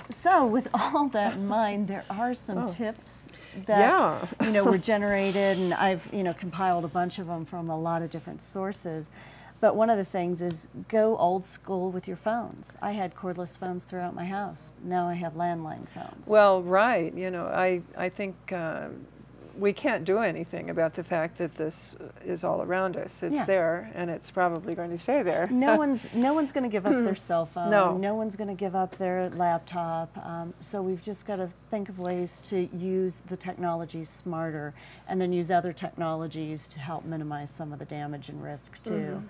So with all that in mind, there are some tips that were generated, and I've compiled a bunch of them from a lot of different sources. But one of the things is go old school with your phones. I had cordless phones throughout my house. Now I have landline phones. Well, right. I think we can't do anything about the fact that this is all around us. It's there, and it's probably going to stay there. No one's going to give up their cell phone. No. No one's going to give up their laptop. So we've just got to think of ways to use the technology smarter, and then use other technologies to help minimize some of the damage and risk too.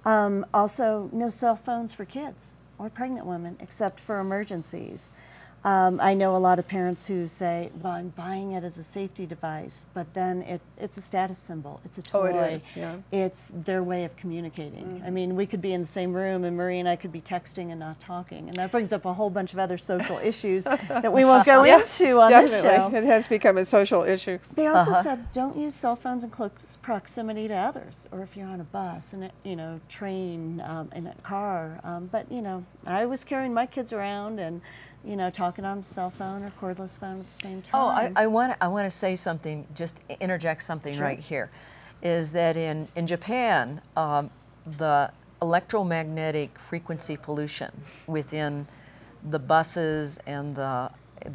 Also, no cell phones for kids or pregnant women except for emergencies. I know a lot of parents who say, well, I'm buying it as a safety device, but then it's a status symbol. It's a toy. Oh, it is, yeah. It's their way of communicating. I mean, we could be in the same room, and Marie and I could be texting and not talking, and that brings up a whole bunch of other social issues that we won't go into on this show. It has become a social issue. They also said, don't use cell phones in close proximity to others, or if you're on a bus, and train, in a car. But I was carrying my kids around and talking on a cell phone or cordless phone at the same time. Oh, I want to say something, just interject something right here, is that in Japan, the electromagnetic frequency pollution within the buses and the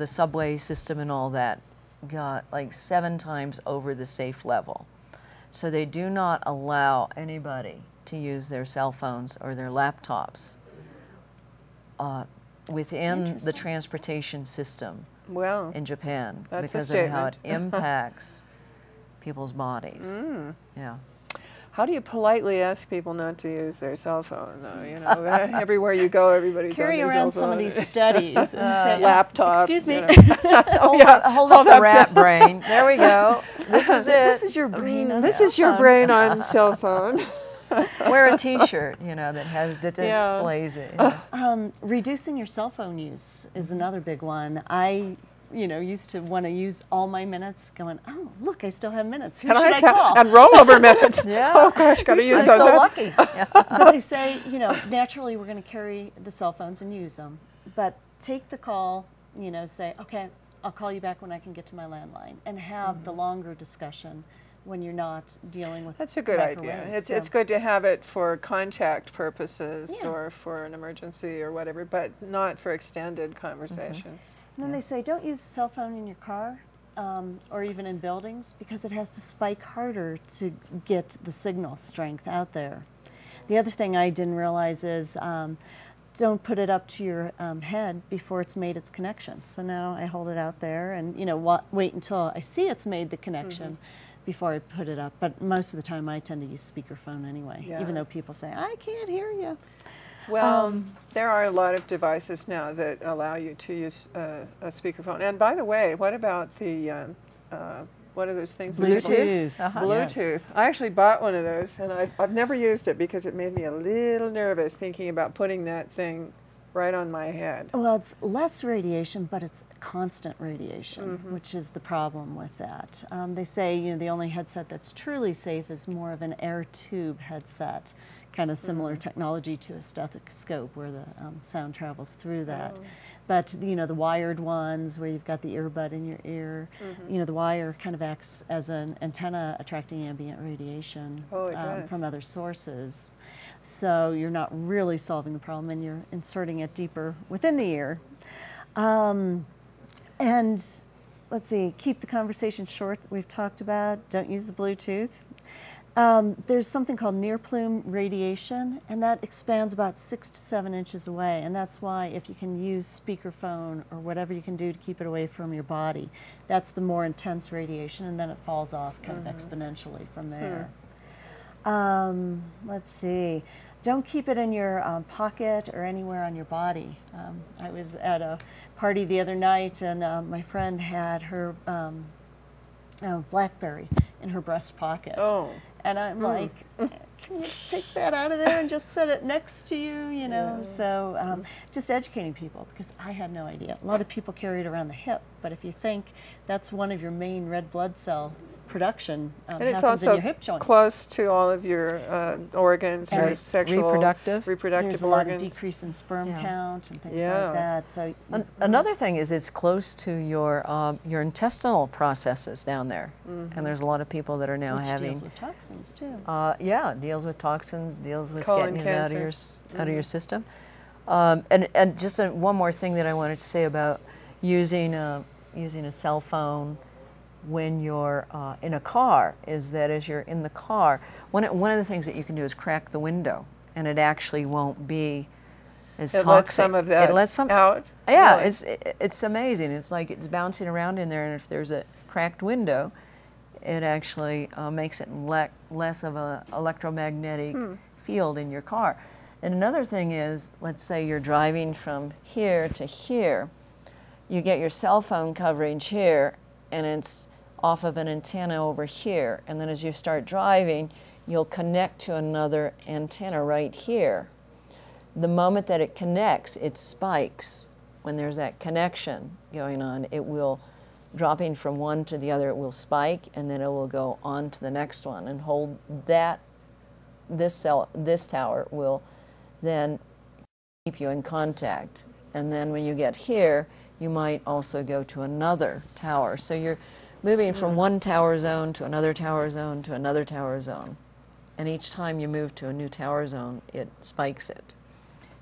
subway system and all that got like 7 times over the safe level. So they do not allow anybody to use their cell phones or their laptops within the transportation system in Japan because of how it impacts people's bodies. Yeah. How do you politely ask people not to use their cell phone, though? Everywhere you go, everybody's carry on their around cell some phone. of these studies and say, laptops. Excuse me. Hold up the rat brain. There we go. This is it. This is your brain. On This is your brain on cell phone. Wear a T-shirt, that displays it. Reducing your cell phone use is another big one. I, used to want to use all my minutes, going, oh, look, I still have minutes. Who should I call? And rollover minutes. Oh gosh, got to use those. I'm so lucky. But they say, naturally we're going to carry the cell phones and use them, but take the call. Say, okay, I'll call you back when I can get to my landline, and have the longer discussion when you're not dealing with. That's a good idea. It's good to have it for contact purposes or for an emergency or whatever, but not for extended conversations. And then they say, don't use a cell phone in your car or even in buildings, because it has to spike harder to get the signal strength out there. The other thing I didn't realize is don't put it up to your head before it's made its connection. So now I hold it out there and wait until I see it's made the connection before I put it up. But most of the time I tend to use speakerphone anyway, even though people say, I can't hear you. Well, there are a lot of devices now that allow you to use a speakerphone. And by the way, what about the, what are those things? Bluetooth. Bluetooth. Yes. I actually bought one of those, and I've never used it because it made me a little nervous thinking about putting that thing right on my head. Well, it's less radiation, but it's constant radiation, which is the problem with that. They say, the only headset that's truly safe is more of an air tube headset, kind of similar technology to a stethoscope where the sound travels through that. But, the wired ones where you've got the earbud in your ear, the wire kind of acts as an antenna attracting ambient radiation from other sources. So you're not really solving the problem, and you're inserting it deeper within the ear. And let's see, keep the conversation short that we've talked about. Don't use the Bluetooth. There's something called near plume radiation, and that expands about 6 to 7 inches away. And that's why if you can use speakerphone or whatever you can do to keep it away from your body, that's the more intense radiation, and then it falls off kind of exponentially from there. Let's see. Don't keep it in your pocket or anywhere on your body. I was at a party the other night, and my friend had her BlackBerry in her breast pocket. And I'm like, can you take that out of there and just set it next to you, So just educating people, because I had no idea. A lot of people carry it around the hip, but if you think that's one of your main red blood cell production And it's happens in also your hip joint. close to all of your organs, your Right. sexual, Reproductive. There's a lot of decrease in sperm Yeah. count and things Yeah. like that. So Another thing is it's close to your intestinal processes down there, and there's a lot of people that are now which having deals with toxins too. yeah, deals with toxins, deals with Colon getting it out of your cancer. out of your system. And just one more thing that I wanted to say about using a cell phone when you're in a car is that as you're in the car, one of the things that you can do is crack the window, and it actually won't be as It toxic. lets some of that it lets some out. Yeah, Really? it's amazing. It's like it's bouncing around in there, and if there's a cracked window, it actually makes it less of an electromagnetic field in your car. And another thing is, let's say you're driving from here to here, you get your cell phone coverage here, and it's off of an antenna over here, and then as you start driving, you'll connect to another antenna right here. The moment that it connects, it spikes. When there's that connection going on, it will, dropping from one to the other, it will spike, and then it will go on to the next one and hold that. This tower will then keep you in contact. And then when you get here, you might also go to another tower. So you're moving from one tower zone to another tower zone to another tower zone. And each time you move to a new tower zone, it spikes it.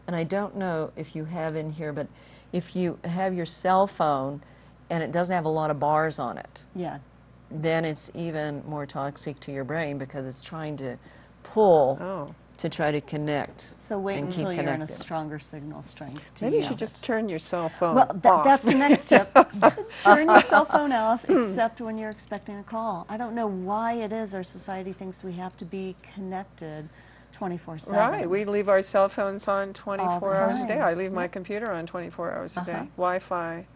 And I don't know if you have in here, but if you have your cell phone and it doesn't have a lot of bars on it, Yeah. then it's even more toxic to your brain because it's trying to pull to try to connect. So wait and keep until you're in a connected. stronger signal strength to Maybe you use should it. just turn your cell phone Well, off. that's the next tip. Turn your cell phone off, except when you're expecting a call. I don't know why it is our society thinks we have to be connected 24/7. Right, we leave our cell phones on 24 hours a time. day. I leave my computer on 24 hours a day. Wi-Fi.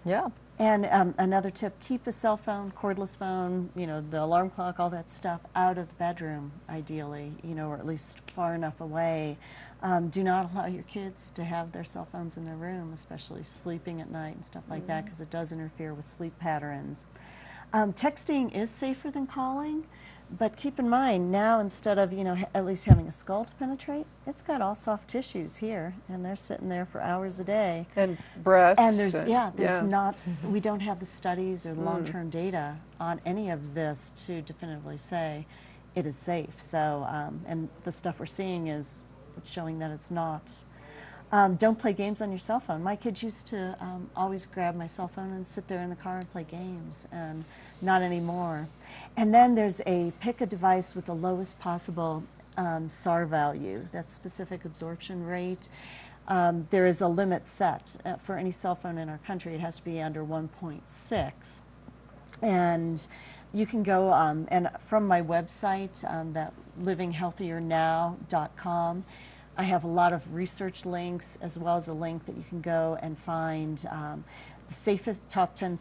Yeah. And another tip, keep the cell phone, cordless phone, you know, the alarm clock, all that stuff out of the bedroom, ideally, you know, or at least far enough away. Do not allow your kids to have their cell phones in their room, especially sleeping at night and stuff like that, because it does interfere with sleep patterns. Texting is safer than calling, but keep in mind, now instead of, you know, at least having a skull to penetrate, it's got all soft tissues here, and they're sitting there for hours a day. And breasts. And there's not, we don't have the studies or long-term data on any of this to definitively say it is safe. So, and the stuff we're seeing is, it's showing that it's not. Don't play games on your cell phone. My kids used to always grab my cell phone and sit there in the car and play games, and not anymore. And then there's pick a device with the lowest possible SAR value, that specific absorption rate. There is a limit set for any cell phone in our country. It has to be under 1.6. And you can go, and from my website, that livinghealthiernow.com, I have a lot of research links, as well as a link that you can go and find the safest, top 10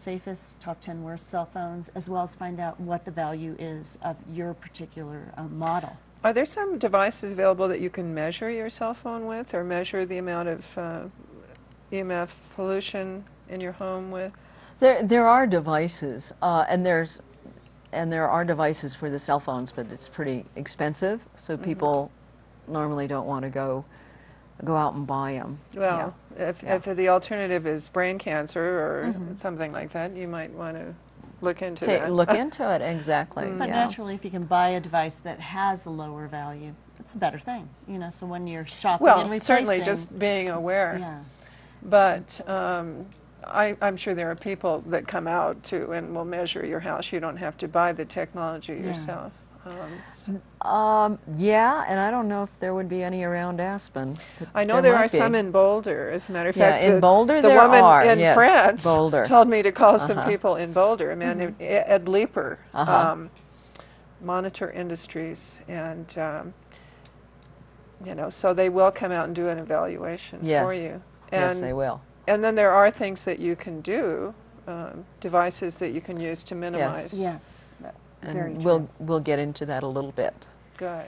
worst cell phones, as well as find out what the value is of your particular model. Are there some devices available that you can measure your cell phone with, or measure the amount of EMF pollution in your home with? There are devices, and there are devices for the cell phones, but it's pretty expensive, so people normally don't want to go out and buy them. Well, if the alternative is brain cancer or something like that, you might want to look into that. Look into it, exactly. But naturally, if you can buy a device that has a lower value, it's a better thing, you know, so when you're shopping and replacing. Certainly just being aware. Yeah. But I'm sure there are people that come out to and will measure your house. You don't have to buy the technology yourself. Yeah, and I don't know if there would be any around Aspen. I know there are some in Boulder. As a matter of fact, in Boulder the there woman are, in yes, France Boulder. told me to call some people in Boulder. A man named Ed Leeper, Monitor Industries, and you know, so they will come out and do an evaluation for you. And, yes, they will. And then there are things that you can do, devices that you can use to minimize. Yes. Very And true. we'll get into that a little bit. Good.